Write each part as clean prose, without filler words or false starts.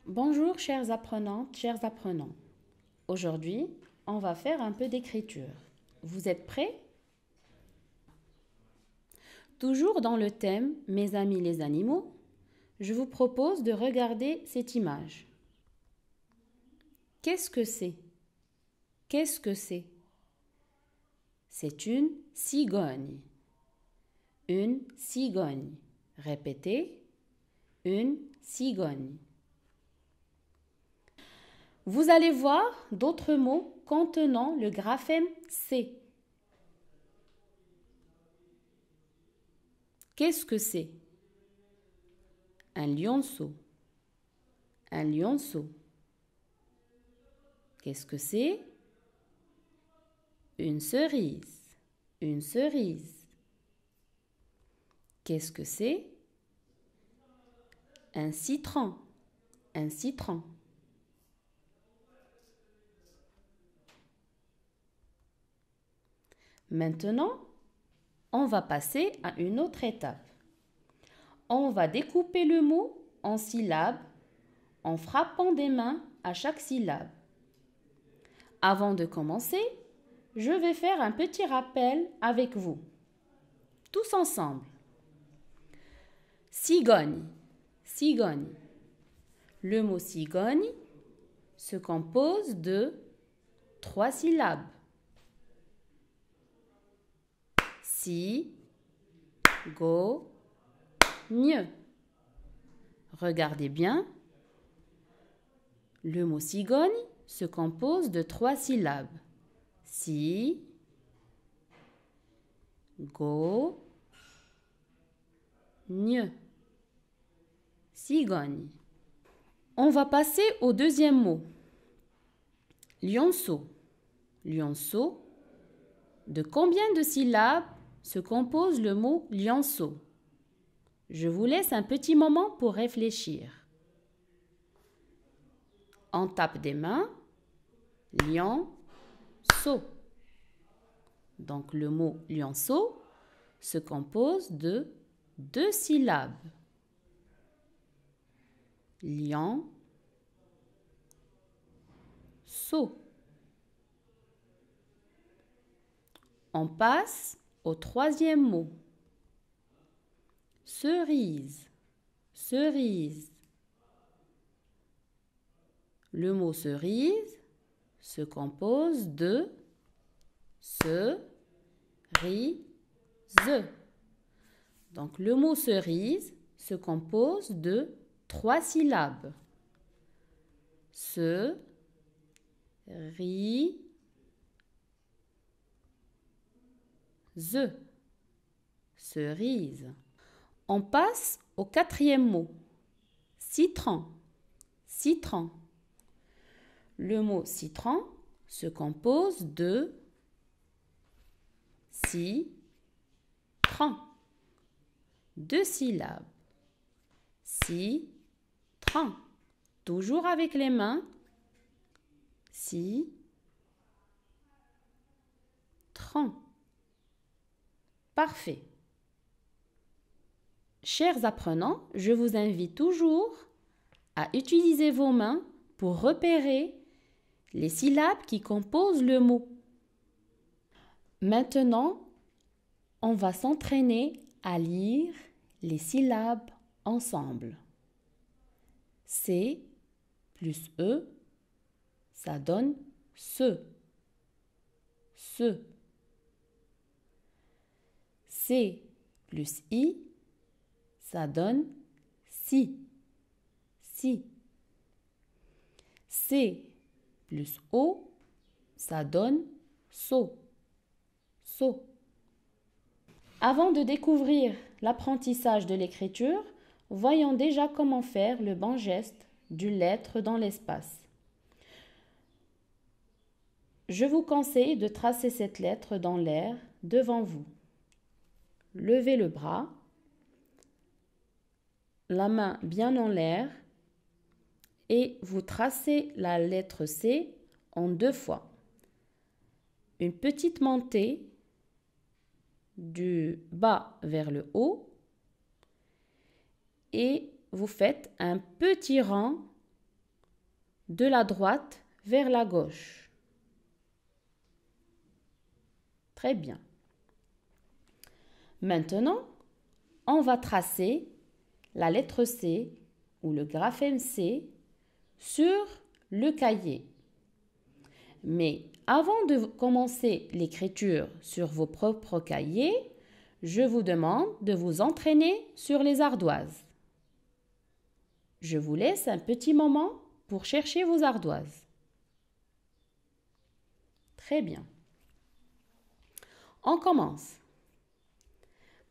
Bonjour chères apprenantes, chers apprenants. Aujourd'hui, on va faire un peu d'écriture. Vous êtes prêts? Toujours dans le thème « Mes amis les animaux », je vous propose de regarder cette image. Qu'est-ce que c'est? Qu'est-ce que c'est? C'est une cigogne. Une cigogne. Répétez, une cigogne. Vous allez voir d'autres mots contenant le graphème C. Qu'est-ce que c'est? Un lionceau. Un lionceau. Qu'est-ce que c'est? Une cerise. Une cerise. Qu'est-ce que c'est? Un citron. Un citron. Maintenant, on va passer à une autre étape. On va découper le mot en syllabes en frappant des mains à chaque syllabe. Avant de commencer, je vais faire un petit rappel avec vous. Tous ensemble. Cigogne. Cigogne. Le mot cigogne se compose de 3 syllabes. Si, go, gne. Regardez bien. Le mot cigogne se compose de 3 syllabes. Si, go, gne. Cigogne. On va passer au deuxième mot. Lionceau. Lionceau. De combien de syllabes se compose le mot lionceau? Je vous laisse un petit moment pour réfléchir. On tape des mains. Lionceau. Donc le mot lionceau se compose de 2 syllabes. Lionceau. On passe au troisième mot. Cerise. Cerise. Le mot cerise se compose de cerise. Donc le mot cerise se compose de 3 syllabes. Cerise. Cerise. On passe au quatrième mot. Citron. Citron. Le mot citron se compose de citron. 2 syllabes. Citron. Toujours avec les mains. Citron. Parfait. Chers apprenants, je vous invite toujours à utiliser vos mains pour repérer les syllabes qui composent le mot. Maintenant, on va s'entraîner à lire les syllabes ensemble. C plus E, ça donne se. Se. C plus I, ça donne si. Si. C plus O, ça donne so. So. Avant de découvrir l'apprentissage de l'écriture, voyons déjà comment faire le bon geste d'une lettre dans l'espace. Je vous conseille de tracer cette lettre dans l'air devant vous. Levez le bras, la main bien en l'air et vous tracez la lettre C en 2 fois. Une petite montée du bas vers le haut et vous faites un petit rang de la droite vers la gauche. Très bien. Maintenant, on va tracer la lettre C ou le graphème C sur le cahier. Mais avant de commencer l'écriture sur vos propres cahiers, je vous demande de vous entraîner sur les ardoises. Je vous laisse un petit moment pour chercher vos ardoises. Très bien. On commence.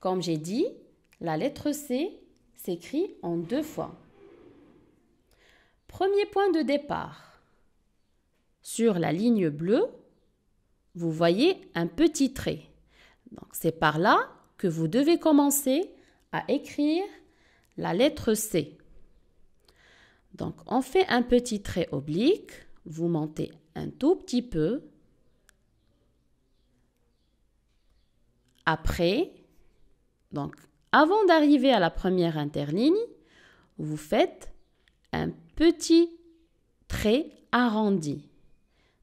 Comme j'ai dit, la lettre C s'écrit en 2 fois. Premier point de départ. Sur la ligne bleue, vous voyez un petit trait. Donc, c'est par là que vous devez commencer à écrire la lettre C. Donc, on fait un petit trait oblique. Vous montez un tout petit peu. Après, donc, avant d'arriver à la première interligne, vous faites un petit trait arrondi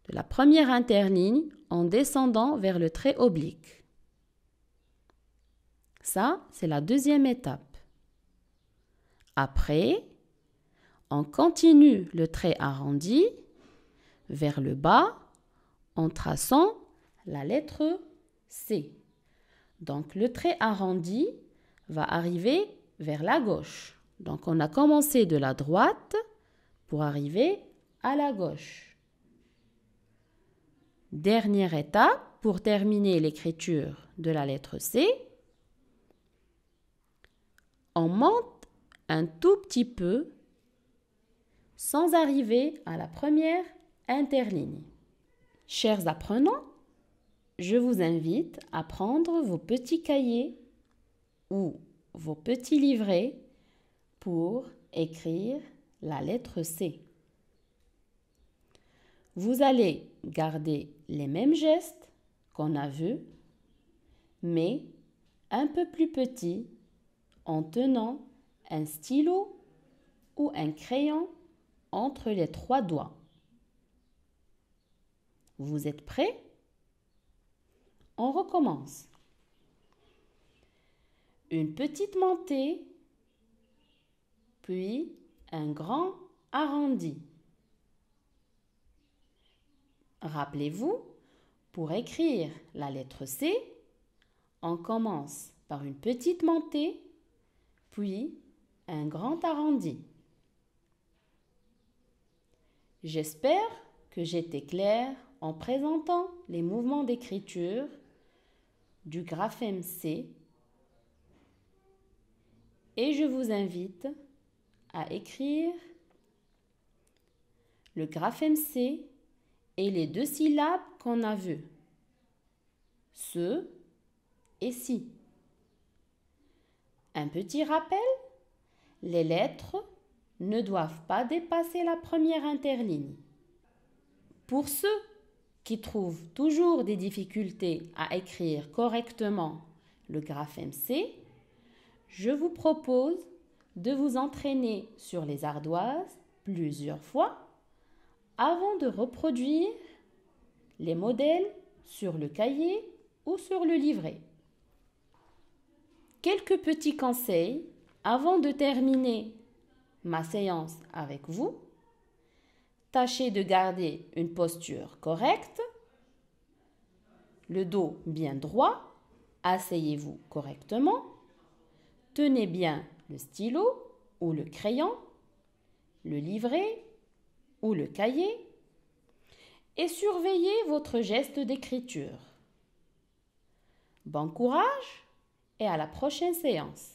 de la première interligne en descendant vers le trait oblique. Ça, c'est la deuxième étape. Après, on continue le trait arrondi vers le bas en traçant la lettre C. Donc, le trait arrondi va arriver vers la gauche. Donc, on a commencé de la droite pour arriver à la gauche. Dernière étape pour terminer l'écriture de la lettre C. On monte un tout petit peu sans arriver à la première interligne. Chers apprenants, je vous invite à prendre vos petits cahiers ou vos petits livrets pour écrire la lettre C. Vous allez garder les mêmes gestes qu'on a vus, mais un peu plus petits en tenant un stylo ou un crayon entre les 3 doigts. Vous êtes prêts? On recommence. Une petite montée, puis un grand arrondi. Rappelez-vous, pour écrire la lettre C, on commence par une petite montée, puis un grand arrondi. J'espère que j'étais claire en présentant les mouvements d'écriture du graphème C et je vous invite à écrire le graphème C et les 2 syllabes qu'on a vues, ce et ci. Un petit rappel, les lettres ne doivent pas dépasser la première interligne. Pour ceux qui trouvent toujours des difficultés à écrire correctement le graphème C, je vous propose de vous entraîner sur les ardoises plusieurs fois avant de reproduire les modèles sur le cahier ou sur le livret. Quelques petits conseils avant de terminer ma séance avec vous. Tâchez de garder une posture correcte, le dos bien droit, asseyez-vous correctement, tenez bien le stylo ou le crayon, le livret ou le cahier et surveillez votre geste d'écriture. Bon courage et à la prochaine séance.